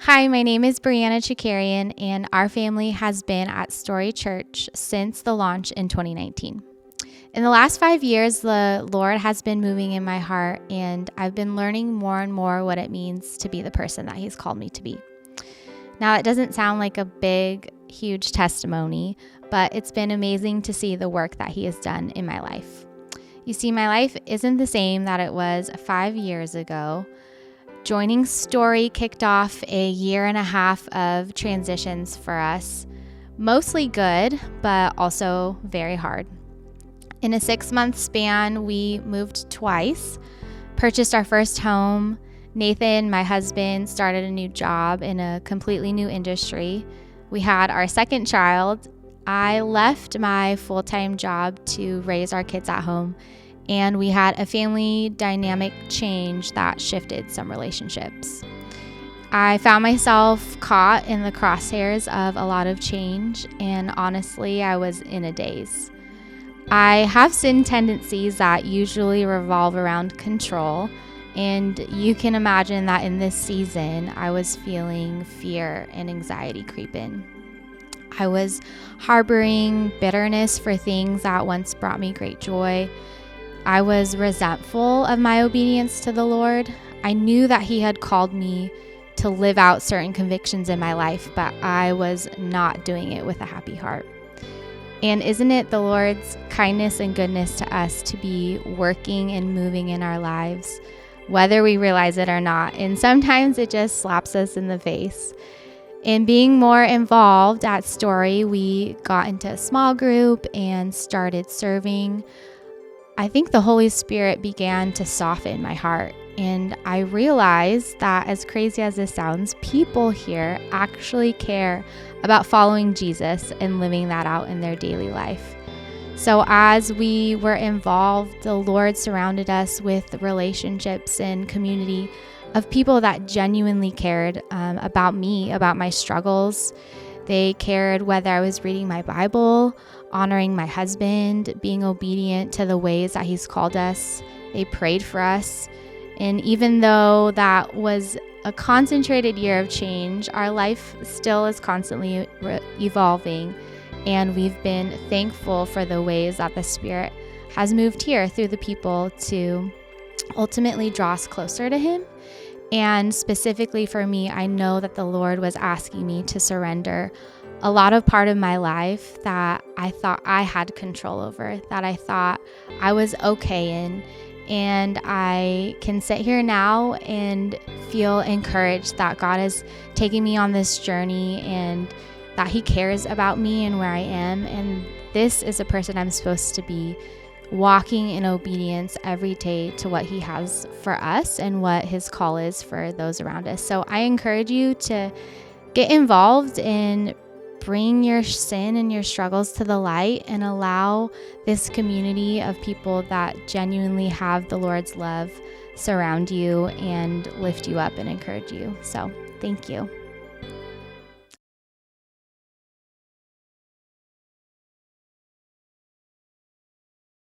Hi, my name is Bre Chakerian, and our family has been at Story Church since the launch in 2019. In the last 5 years, the Lord has been moving in my heart, and I've been learning more and more what it means to be the person that He's called me to be. Now, it doesn't sound like a big, huge testimony, but it's been amazing to see the work that He has done in my life. You see, my life isn't the same that it was 5 years ago. Joining Story kicked off a 1.5 years of transitions for us, mostly good, but also very hard. In a 6-month span, we moved twice, purchased our first home. Nathan, my husband, started a new job in a completely new industry. We had our second child. I left my full-time job to raise our kids at home, and we had a family dynamic change that shifted some relationships. I found myself caught in the crosshairs of a lot of change, and honestly, I was in a daze. I have sin tendencies that usually revolve around control, and you can imagine that in this season, I was feeling fear and anxiety creep in. I was harboring bitterness for things that once brought me great joy. I was resentful of my obedience to the Lord. I knew that He had called me to live out certain convictions in my life, but I was not doing it with a happy heart. And isn't it the Lord's kindness and goodness to us to be working and moving in our lives, whether we realize it or not? And sometimes it just slaps us in the face. In being more involved at Story, we got into a small group and started serving. I think the Holy Spirit began to soften my heart, and I realized that, as crazy as this sounds, people here actually care about following Jesus and living that out in their daily life. So as we were involved, the Lord surrounded us with relationships and community of people that genuinely cared about me, about my struggles. They cared whether I was reading my Bible, honoring my husband, being obedient to the ways that He's called us. They prayed for us. And even though that was a concentrated year of change, our life still is constantly evolving. And we've been thankful for the ways that the Spirit has moved here through the people to ultimately draw us closer to Him. And specifically for me, I know that the Lord was asking me to surrender a lot of part of my life that I thought I had control over, that I thought I was okay in. And I can sit here now and feel encouraged that God is taking me on this journey and that He cares about me and where I am. And this is a person I'm supposed to be, walking in obedience every day to what He has for us and what His call is for those around us. So I encourage you to get involved and bring your sin and your struggles to the light and allow this community of people that genuinely have the Lord's love surround you and lift you up and encourage you. So thank you.